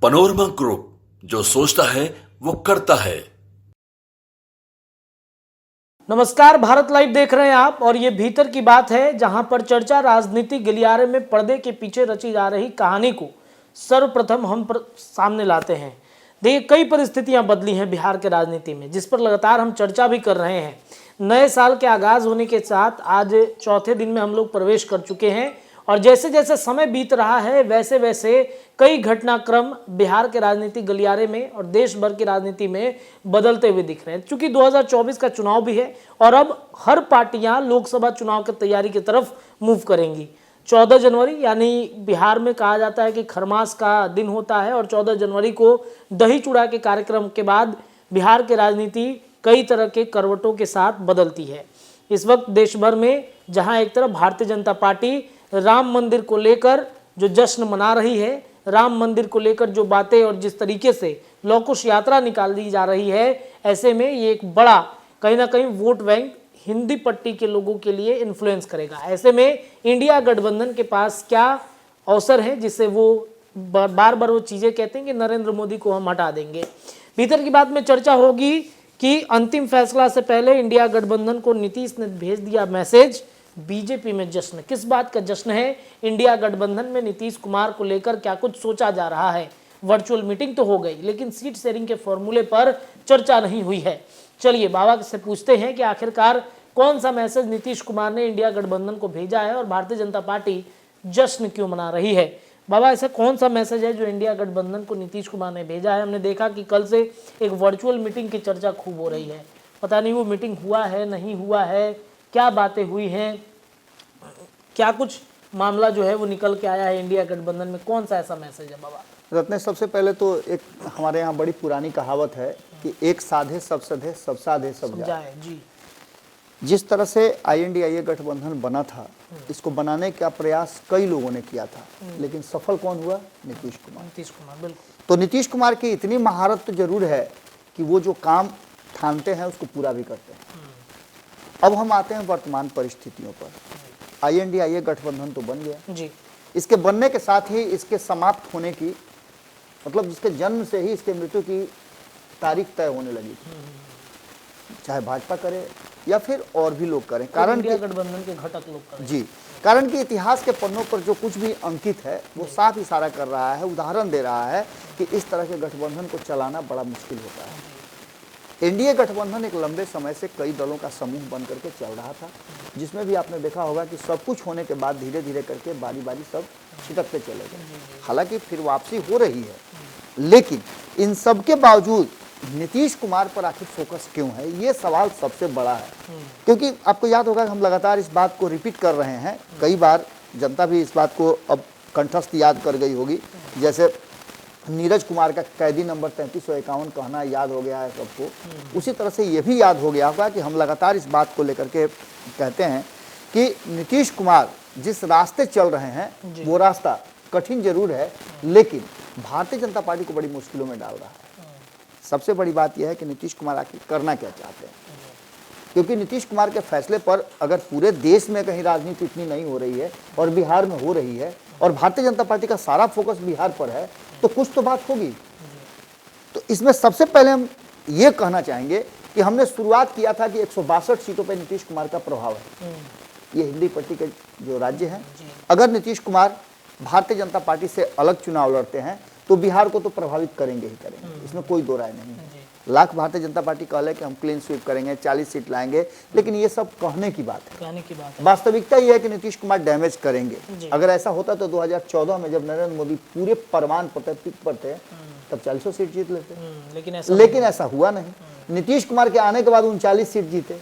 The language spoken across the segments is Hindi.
पनोरमा ग्रुप, जो सोचता है वो करता है। नमस्कार, भारत लाइव देख रहे हैं आप और ये भीतर की बात है, जहां पर चर्चा राजनीति गलियारे में पर्दे के पीछे रची जा रही कहानी को सर्वप्रथम हम सामने लाते हैं। देखिए, कई परिस्थितियां बदली हैं बिहार के राजनीति में, जिस पर लगातार हम चर्चा भी कर रहे हैं। नए साल के आगाज होने के साथ आज चौथे दिन में हम लोग प्रवेश कर चुके हैं और जैसे जैसे समय बीत रहा है वैसे वैसे कई घटनाक्रम बिहार के राजनीतिक गलियारे में और देश भर की राजनीति में बदलते हुए दिख रहे हैं। चूंकि 2024 का चुनाव भी है और अब हर पार्टियां लोकसभा चुनाव की तैयारी की तरफ मूव करेंगी। 14 जनवरी यानी बिहार में कहा जाता है कि खरमास का दिन होता है और 14 जनवरी को दही चूड़ा के कार्यक्रम के बाद बिहार की राजनीति कई तरह के करवटों के साथ बदलती है। इस वक्त देश भर में जहां एक तरफ भारतीय जनता पार्टी राम मंदिर को लेकर जो जश्न मना रही है, राम मंदिर को लेकर जो बातें और जिस तरीके से लौकुश यात्रा निकाल दी जा रही है, ऐसे में ये एक बड़ा कहीं ना कहीं वोट बैंक हिंदी पट्टी के लोगों के लिए इन्फ्लुएंस करेगा। ऐसे में इंडिया गठबंधन के पास क्या अवसर है जिससे वो बार बार वो चीज़ें कहते हैं कि नरेंद्र मोदी को हम हटा देंगे। भीतर की बात में चर्चा होगी कि अंतिम फैसला से पहले इंडिया गठबंधन को नीतीश ने भेज दिया मैसेज, बीजेपी में जश्न। किस बात का जश्न है? इंडिया गठबंधन में नीतीश कुमार को लेकर क्या कुछ सोचा जा रहा है? वर्चुअल मीटिंग तो हो गई, लेकिन सीट शेयरिंग के फॉर्मूले पर चर्चा नहीं हुई है। चलिए बाबा से पूछते हैं कि आखिरकार कौन सा मैसेज नीतीश कुमार ने इंडिया गठबंधन को भेजा है और भारतीय जनता पार्टी जश्न क्यों मना रही है। बाबा, ऐसा कौन सा मैसेज है जो इंडिया गठबंधन को नीतीश कुमार ने भेजा है? हमने देखा कि कल से एक वर्चुअल मीटिंग की चर्चा खूब हो रही है, पता नहीं वो मीटिंग हुआ है नहीं हुआ है, क्या बातें हुई हैं, क्या कुछ मामला जो है वो निकल के आया है इंडिया गठबंधन में, कौन सा ऐसा मैसेज है बाबा? रत्ने, सबसे पहले तो एक हमारे यहाँ बड़ी पुरानी कहावत है कि एक साधे सब सधे, सब साधे सब जाए जी। जिस तरह से INDIA गठबंधन बना था, इसको बनाने का प्रयास कई लोगों ने किया था, लेकिन सफल कौन हुआ? नीतीश कुमार। बिल्कुल। तो नीतीश कुमार की इतनी महारत तो जरूर है कि वो जो काम ठानते हैं उसको पूरा भी करते हैं। अब हम आते हैं वर्तमान परिस्थितियों पर। INDIA गठबंधन तो बन गया जी। इसके बनने के साथ ही इसके समाप्त होने की, मतलब इसके जन्म से ही इसके मृत्यु की तारीख तय होने लगी थी, चाहे भाजपा करे या फिर और भी लोग करें। कारण इंडिया गठबंधन के घटक लोग करें जी, कारण कि इतिहास के पन्नों पर जो कुछ भी अंकित है वो साफ इशारा कर रहा है, उदाहरण दे रहा है कि इस तरह के गठबंधन को चलाना बड़ा मुश्किल होता है। एनडीए गठबंधन एक लंबे समय से कई दलों का समूह बन करके चल रहा था, जिसमें भी आपने देखा होगा कि सब कुछ होने के बाद धीरे धीरे करके बारी बारी सब छिटकते चले गए। हालांकि फिर वापसी हो रही है, लेकिन इन सब के बावजूद नीतीश कुमार पर आखिर फोकस क्यों है, ये सवाल सबसे बड़ा है। क्योंकि आपको याद होगा हम लगातार इस बात को रिपीट कर रहे हैं, कई बार जनता भी इस बात को अब कंठस्थ याद कर गई होगी। जैसे नीरज कुमार का कैदी नंबर 3351 कहना याद हो गया है सबको, उसी तरह से ये भी याद हो गया होगा कि हम लगातार इस बात को लेकर के कहते हैं कि नीतीश कुमार जिस रास्ते चल रहे हैं वो रास्ता कठिन जरूर है, लेकिन भारतीय जनता पार्टी को बड़ी मुश्किलों में डाल रहा है। सबसे बड़ी बात यह है कि नीतीश कुमार आखिर करना क्या चाहते हैं, क्योंकि नीतीश कुमार के फैसले पर अगर पूरे देश में कहीं राजनीति इतनी नहीं हो रही है और बिहार में हो रही है और भारतीय जनता पार्टी का सारा फोकस बिहार पर है, तो कुछ तो बात होगी। तो इसमें सबसे पहले हम ये कहना चाहेंगे कि हमने शुरुआत किया था कि 162 सीटों पर नीतीश कुमार का प्रभाव है। ये हिंदी पट्टी के जो राज्य हैं, अगर नीतीश कुमार भारतीय जनता पार्टी से अलग चुनाव लड़ते हैं तो बिहार को तो प्रभावित करेंगे ही करेंगे, इसमें कोई दो राय नहीं है। लाख भारतीय जनता पार्टी कह ले कि हम क्लीन स्वीप करेंगे, 40 सीट लाएंगे, लेकिन ये सब कहने की बात है। वास्तविकता ये है कि नीतीश कुमार डैमेज करेंगे। अगर ऐसा होता तो 2014 में जब नरेंद्र मोदी पूरे परवान पर पिक पर थे तब 40 सीट जीत लेते, लेकिन ऐसा हुआ नहीं। नीतीश कुमार के आने के बाद 39 सीट जीते।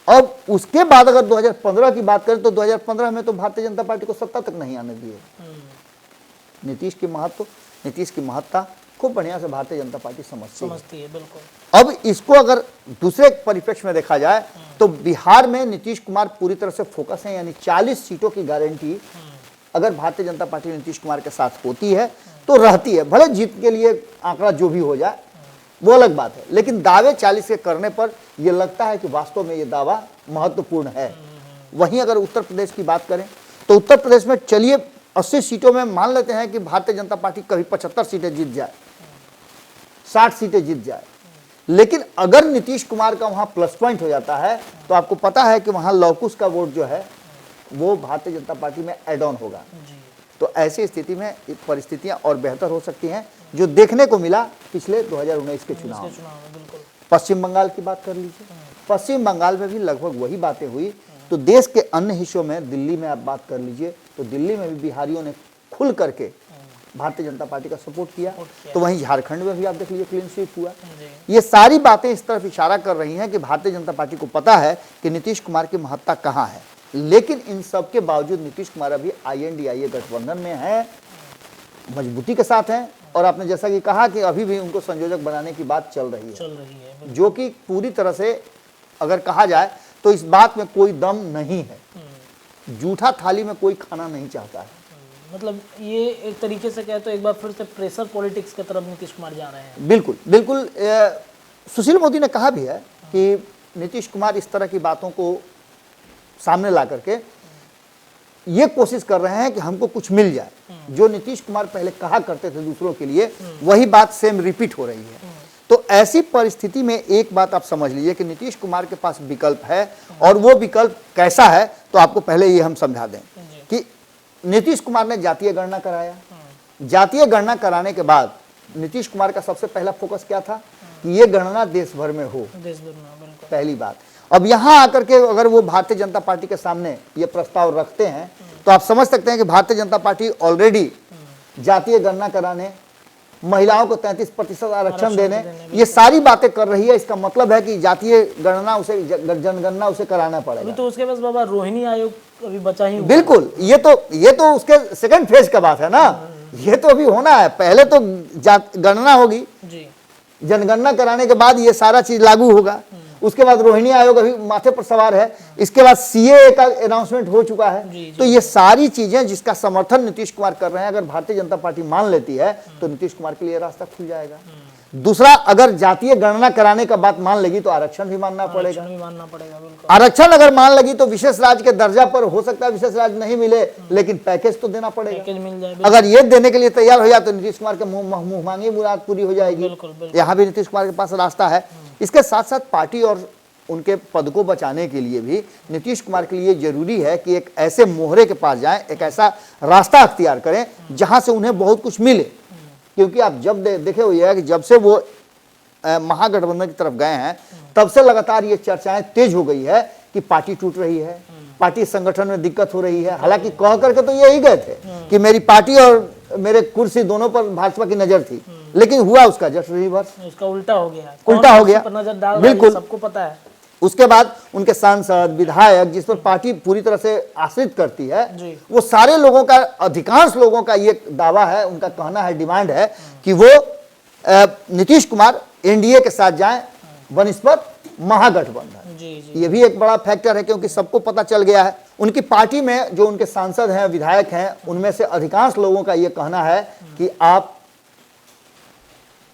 अब उसके बाद अगर 2015 की बात करें तो 2015 में तो भारतीय जनता पार्टी को सत्ता तक नहीं आने दिए। नीतीश की महत्ता खूब बढ़िया से भारतीय जनता पार्टी समझती है। बिल्कुल। अब इसको अगर दूसरे परिप्रेक्ष्य में देखा जाए तो बिहार में नीतीश कुमार पूरी तरह से फोकस है, यानी 40 सीटों की गारंटी अगर भारतीय जनता पार्टी नीतीश कुमार के साथ होती है तो रहती है। भले जीत के लिए आंकड़ा जो भी हो जाए वो अलग बात है, लेकिन दावे 40 के करने पर यह लगता है कि वास्तव में ये दावा महत्वपूर्ण है। वहीं अगर उत्तर प्रदेश की बात करें तो उत्तर प्रदेश में चलिए 80 सीटों में मान लेते हैं कि भारतीय जनता पार्टी कभी 75 सीटें जीत जाए, 60 सीटें जीत जाए, लेकिन अगर नीतीश कुमार का वहां प्लस पॉइंट हो जाता है तो आपको पता है कि वहां लौकुश का वोट जो है वो भारतीय जनता पार्टी में एड ऑन होगा। तो ऐसी स्थिति में परिस्थितियां और बेहतर हो सकती हैं, जो देखने को मिला पिछले 2019 के चुनाव में। बिल्कुल। पश्चिम बंगाल की बात कर लीजिए, पश्चिम बंगाल में भी लगभग वही बातें हुई। तो देश के अन्य हिस्सों में, दिल्ली में आप बात कर लीजिए, तो दिल्ली में भी बिहारियों ने खुल करके भारतीय जनता पार्टी का सपोर्ट किया। तो वहीं झारखंड में भी आप देख लीजिए क्लीन स्वीप हुआ। ये सारी बातें इस तरफ इशारा कर रही हैं कि भारतीय जनता पार्टी को पता है कि नीतीश कुमार की महत्ता कहाँ है, लेकिन इन सब के बावजूद नीतीश कुमार अभी INDIA गठबंधन में है, मजबूती के साथ हैं। और आपने जैसा कि कहा कि अभी भी उनको संयोजक बनाने की बात चल रही है, जो कि पूरी तरह से अगर कहा जाए तो इस बात में कोई दम नहीं है। जूठा थाली में कोई खाना नहीं चाहता है। मतलब ये एक तरीके से कहे तो एक बार फिर से प्रेशर पॉलिटिक्स की तरफ नीतीश कुमार जा रहे हैं। बिल्कुल बिल्कुल। सुशील मोदी ने कहा भी है कि नीतीश कुमार इस तरह की बातों को सामने ला करके ये कोशिश कर रहे हैं कि हमको कुछ मिल जाए। जो नीतीश कुमार पहले कहा करते थे दूसरों के लिए, वही बात सेम रिपीट हो रही है। तो ऐसी परिस्थिति में एक बात आप समझ लीजिए कि नीतीश कुमार के पास विकल्प है, और वो विकल्प कैसा है तो आपको पहले ये हम समझा दें कि नीतीश कुमार ने जातीय गणना कराया। जातीय गणना कराने के बाद नीतीश कुमार का सबसे पहला फोकस क्या था कि ये गणना देश भर में हो, पहली बात। अब यहां आकर के अगर वो भारतीय जनता पार्टी के सामने ये प्रस्ताव रखते हैं तो आप समझ सकते हैं कि भारतीय जनता पार्टी ऑलरेडी जातीय गणना कराने, महिलाओं को 33% आरक्षण देने, ये सारी बातें कर रही है। इसका मतलब है कि जातीय गणना उसे, जनगणना उसे कराना पड़ेगा। तो उसके पास बाबा रोहिणी आयोग अभी बचा ही हुआ। बिल्कुल, ये तो उसके सेकंड फेज का बात है ना। ये तो अभी होना है, पहले तो गणना होगी, जनगणना कराने के बाद ये सारा चीज लागू होगा। उसके बाद रोहिणी आयोग अभी माथे पर सवार है, इसके बाद CAA का अनाउंसमेंट हो चुका है। तो ये सारी चीजें जिसका समर्थन नीतीश कुमार कर रहे हैं, अगर भारतीय जनता पार्टी मान लेती है तो नीतीश कुमार के लिए रास्ता खुल जाएगा। दूसरा, अगर जातीय गणना कराने का बात मान लेगी तो आरक्षण भी मानना पड़ेगा। आरक्षण अगर मान लगी तो विशेष राज्य के दर्जा पर हो सकता है विशेष राज्य नहीं मिले, लेकिन पैकेज तो देना पड़ेगा। अगर ये देने के लिए तैयार हो जाए तो नीतीश कुमार के मुंह मांगी मुराद पूरी हो जाएगी। यहाँ भी नीतीश कुमार के पास रास्ता है। इसके साथ साथ पार्टी और उनके पद को बचाने के लिए भी नीतीश कुमार के लिए जरूरी है कि एक ऐसे मोहरे के पास जाएं, एक ऐसा रास्ता अख्तियार करें जहां से उन्हें बहुत कुछ मिले। क्योंकि आप जब देखे हुए है कि जब से वो महागठबंधन की तरफ गए हैं, तब से लगातार ये चर्चाएं तेज हो गई है कि पार्टी टूट रही है, पार्टी संगठन में दिक्कत हो रही है। हालांकि कह करके तो यही गए थे कि मेरी पार्टी और मेरे कुर्सी दोनों पर भाजपा की नजर थी, लेकिन हुआ उसका जस्ट रिवर्स, उसका उल्टा हो गया। नजर डाल बिल्कुल सबको पता है। उसके बाद उनके सांसद, विधायक, जिस पर पार्टी पूरी तरह से आश्रित करती है, वो सारे लोगों का, अधिकांश लोगों का ये दावा है, उनका कहना है, डिमांड है कि वो नीतीश कुमार NDA के साथ जाएं बनिस्पत महागठबंधन। ये भी एक बड़ा फैक्टर है, क्योंकि सबको पता चल गया है, उनकी पार्टी में जो उनके सांसद हैं, विधायक हैं, उनमें से अधिकांश लोगों का ये कहना है कि आप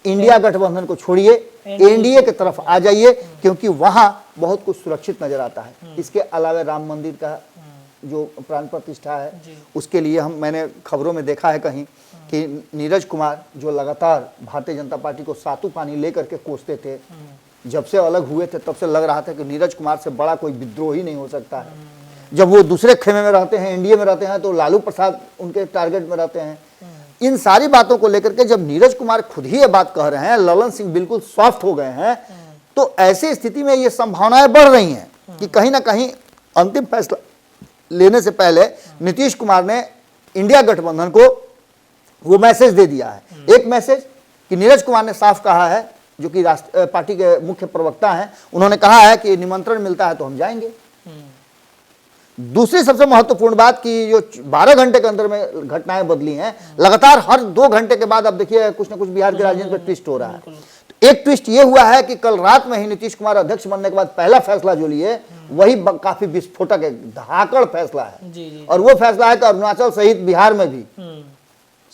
इंडिया गठबंधन को छोड़िए, NDA की तरफ आ जाइए, क्योंकि वहां बहुत कुछ सुरक्षित नजर आता है। इसके अलावा राम मंदिर का जो प्राण प्रतिष्ठा है, उसके लिए मैंने खबरों में देखा है कहीं कि नीरज कुमार, जो लगातार भारतीय जनता पार्टी को सातू पानी लेकर के कोसते थे, जब से अलग हुए थे तब से लग रहा था कि नीरज कुमार से बड़ा कोई विद्रोही नहीं हो सकता है। जब वो दूसरे खेमे में रहते हैं, NDA में रहते हैं, तो लालू प्रसाद उनके टारगेट में रहते हैं। इन सारी बातों को लेकर के जब नीरज कुमार खुद ही ये बात कह रहे हैं, ललन सिंह बिल्कुल सॉफ्ट हो गए हैं, तो ऐसी स्थिति में ये संभावनाएं बढ़ रही हैं कि कहीं ना कहीं अंतिम फैसला लेने से पहले नीतीश कुमार ने इंडिया गठबंधन को वो मैसेज दे दिया है। एक मैसेज कि नीरज कुमार ने साफ कहा है, जो कि पार्टी के मुख्य प्रवक्ता हैं, उन्होंने कहा है कि निमंत्रण मिलता है तो हम जाएंगे। दूसरी सबसे महत्वपूर्ण बात कि जो 12 घंटे के अंदर में घटनाएं बदली हैं, लगातार हर 2 घंटे के बाद अब देखिए कुछ ना कुछ बिहार के राजनीति में ट्विस्ट हो रहा है। एक ट्विस्ट ये हुआ है कि कल रात में ही नीतीश कुमार अध्यक्ष बनने के बाद पहला फैसला जो लिए, वही काफी विस्फोटक है, धाकड़ फैसला है। और वो फैसला है कि अरुणाचल सहित बिहार में भी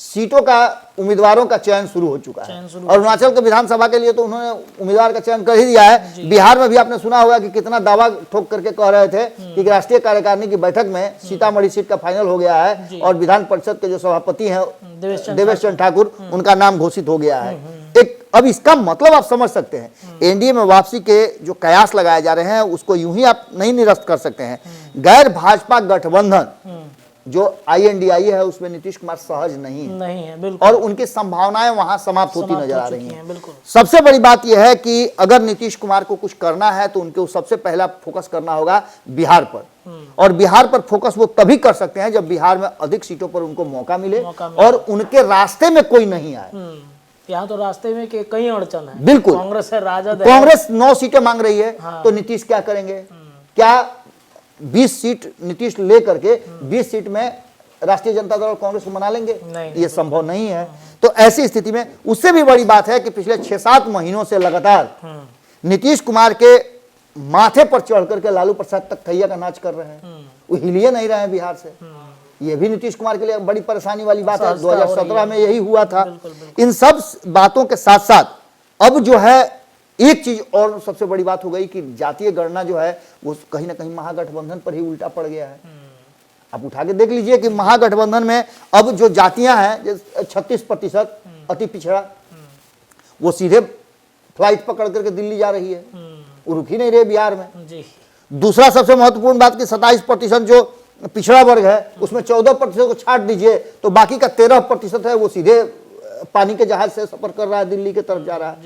सीटों का उम्मीदवारों का चयन शुरू हो चुका है। और अरुणाचल के विधानसभा के लिए तो उन्होंने उम्मीदवार का चयन कर ही दिया है। बिहार में भी आपने सुना होगा कि कितना दावा ठोक करके कह रहे थे कि राष्ट्रीय कार्यकारिणी की बैठक में सीतामढ़ी सीट का फाइनल हो गया है और विधान परिषद के जो सभापति हैं देवेश चंद्र ठाकुर, उनका नाम घोषित हो गया है। अब इसका मतलब आप समझ सकते हैं, एनडीए में वापसी के जो कयास लगाए जा रहे हैं उसको यूं ही आप नहीं निरस्त कर सकते हैं। गैर भाजपा गठबंधन जो INDIA है उसमें नीतीश कुमार सहज नहीं है बिल्कुल। और उनकी संभावनाएं वहां समाप्त होती नजर आ रही हैं। बिल्कुल। सबसे बड़ी बात यह है कि अगर नीतीश कुमार को कुछ करना है तो उनको सबसे पहला फोकस करना होगा बिहार पर, और बिहार पर फोकस वो तभी कर सकते हैं जब बिहार में अधिक सीटों पर उनको मौका मिले और उनके रास्ते में कोई नहीं आए। यहाँ तो रास्ते में कई अड़चन है। बिल्कुल, कांग्रेस है, राजद है। कांग्रेस 9 सीटें मांग रही है। तो नीतीश क्या करेंगे? क्या 20 सीट नीतीश लेकर के 20 सीट में राष्ट्रीय जनता दल और कांग्रेस को मना लेंगे? ये संभव नहीं है। तो ऐसी स्थिति में उससे भी बड़ी बात है कि पिछले 6-7 महीनों से लगातार नीतीश कुमार के माथे पर चढ़ करके लालू प्रसाद तक थैया का नाच कर रहे हैं, वो हिलिए नहीं रहे हैं बिहार से। ये भी नीतीश कुमार के लिए बड़ी परेशानी वाली बात है। 2017 में यही हुआ था। इन सब बातों के साथ साथ अब जो है एक चीज और सबसे बड़ी बात हो गई कि जातीय गणना जो है वो कहीं ना कहीं महागठबंधन पर ही उल्टा पड़ गया है। आप उठा के देख लीजिए कि महागठबंधन में अब जो जातियां हैं 36% अति पिछड़ा, वो सीधे फ्लाइट पकड़ करके दिल्ली जा रही है, वो रुक ही नहीं रहे बिहार में। दूसरा सबसे महत्वपूर्ण बात कि 27% जो पिछड़ा वर्ग है उसमें 14% को छाट दीजिए तो बाकी का 13% है वो सीधे पानी के जहाज से सफर कर रहा है, दिल्ली की तरफ जा रहा है।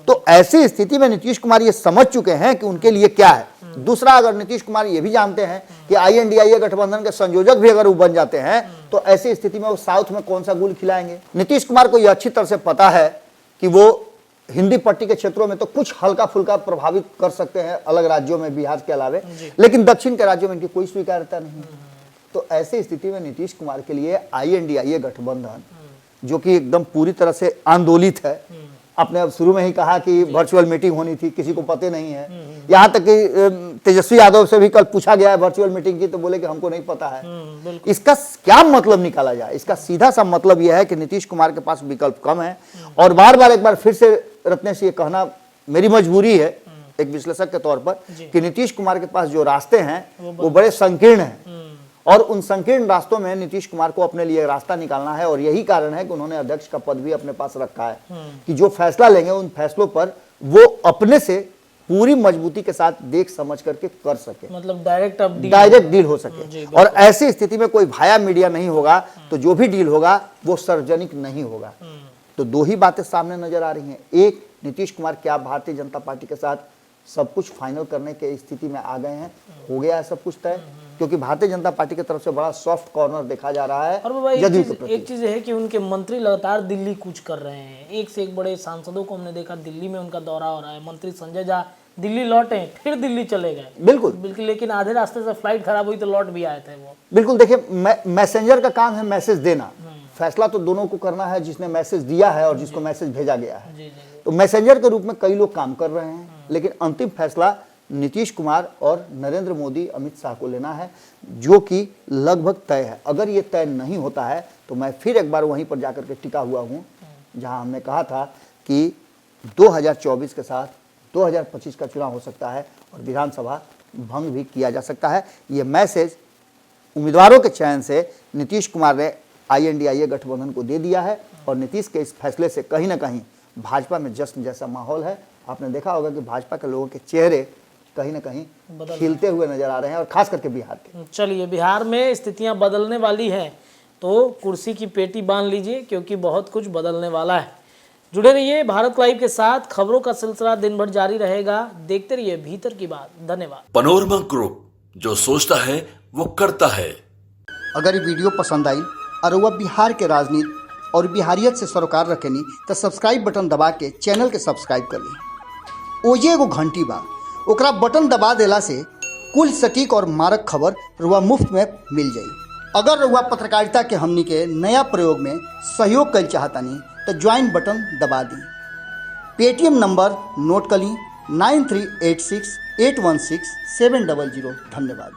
तो ऐसी स्थिति में नीतीश कुमार ये समझ चुके हैं कि उनके लिए क्या है। दूसरा, अगर नीतीश कुमार ये भी जानते हैं कि INDIA गठबंधन के संयोजक भी अगर वो बन जाते हैं तो ऐसी स्थिति में वो साउथ में कौन सा गुल खिलाएंगे। नीतीश कुमार को यह अच्छी तरह से पता है कि वो हिंदी पट्टी के क्षेत्रों में तो कुछ हल्का फुल्का प्रभावित कर सकते हैं अलग राज्यों में बिहार के अलावे, लेकिन दक्षिण के राज्यों में इनकी कोई स्वीकार्यता नहीं। तो ऐसी स्थिति में नीतीश कुमार के लिए INDIA गठबंधन जो कि एकदम पूरी तरह से आंदोलित है, आपने अब शुरू में ही कहा कि वर्चुअल मीटिंग होनी थी, किसी को पता नहीं है। यहाँ तक कि तेजस्वी यादव से भी कल पूछा गया है वर्चुअल मीटिंग की तो बोले कि हमको नहीं पता है। इसका क्या मतलब निकाला जाए? इसका सीधा सा मतलब यह है कि नीतीश कुमार के पास विकल्प कम है। और बार बार एक बार फिर से रत्नेश ये कहना मेरी मजबूरी है एक विश्लेषक के तौर पर कि नीतीश कुमार के पास जो रास्ते हैं वो बड़े संकीर्ण हैं और उन संकीर्ण रास्तों में नीतीश कुमार को अपने लिए रास्ता निकालना है। और यही कारण है कि उन्होंने अध्यक्ष का पद भी अपने पास रखा है कि जो फैसला लेंगे उन फैसलों पर वो अपने से पूरी मजबूती के साथ देख समझ करके कर सके, मतलब डायरेक्ट डील हो सके। और ऐसी स्थिति में कोई भाया मीडिया नहीं होगा तो जो भी डील होगा वो सार्वजनिक नहीं होगा। तो दो ही बातें सामने नजर आ रही हैं। एक, नीतीश कुमार क्या भारतीय जनता पार्टी के साथ सब कुछ फाइनल करने के स्थिति में आ गए हैं, हो गया है सब कुछ तय, क्योंकि भारतीय जनता पार्टी की तरफ से बड़ा सॉफ्ट कॉर्नर देखा जा रहा है। और एक चीज है कि उनके मंत्री लगातार दिल्ली कूच कर रहे हैं। एक से एक बड़े सांसदों को हमने देखा दिल्ली में उनका दौरा हो रहा है। मंत्री संजय झा दिल्ली लौटे फिर दिल्ली चले गए। बिल्कुल, लेकिन आधे रास्ते से फ्लाइट खराब हुई तो लौट भी आए थे वो। बिल्कुल, देखिए मैसेंजर का काम है मैसेज देना, फैसला तो दोनों को करना है, जिसने मैसेज दिया है और जिसको मैसेज भेजा गया है। तो मैसेंजर के रूप में कई लोग काम कर रहे हैं, लेकिन अंतिम फैसला नीतीश कुमार और नरेंद्र मोदी अमित शाह को लेना है, जो कि लगभग तय है। अगर ये तय नहीं होता है तो मैं फिर एक बार वहीं पर जाकर के टिका हुआ हूँ जहां हमने कहा था कि 2024 के साथ 2025 का चुनाव हो सकता है और विधानसभा भंग भी किया जा सकता है। ये मैसेज उम्मीदवारों के चयन से नीतीश कुमार ने INDIA गठबंधन को दे दिया है और नीतीश के इस फैसले से कहीं ना कहीं भाजपा में जश्न जैसा माहौल है। आपने देखा होगा कि भाजपा के लोगों के चेहरे कहीं ना कहीं खिलते हुए नजर आ रहे हैं और खास करके बिहार के। चलिए, बिहार में स्थितियां बदलने वाली हैं तो कुर्सी की पेटी बांध लीजिए क्योंकि बहुत कुछ बदलने वाला है। जुड़े रहिए भारत लाइव के साथ, खबरों का सिलसिला दिन भर जारी रहेगा। देखते रहिए भीतर की बात। धन्यवाद। पनोरमा ग्रुप, जो सोचता है वो करता है। अगर ये वीडियो पसंद आई और वह बिहार के राजनीति और बिहारियत से सरोकार रखेनी तो सब्सक्राइब बटन दबा के चैनल के सब्सक्राइब कर ली। ओजे एगो घंटी बा, ओकरा बटन दबा देला से कुल सटीक और मारक खबर रुआ मुफ्त में मिल जाई। अगर रुआ पत्रकारिता के हमनी के नया प्रयोग में सहयोग कर चाहतानी तो ज्वाइन बटन दबा दी। पेटीएम नंबर नोट कर ली 9386816700। धन्यवाद।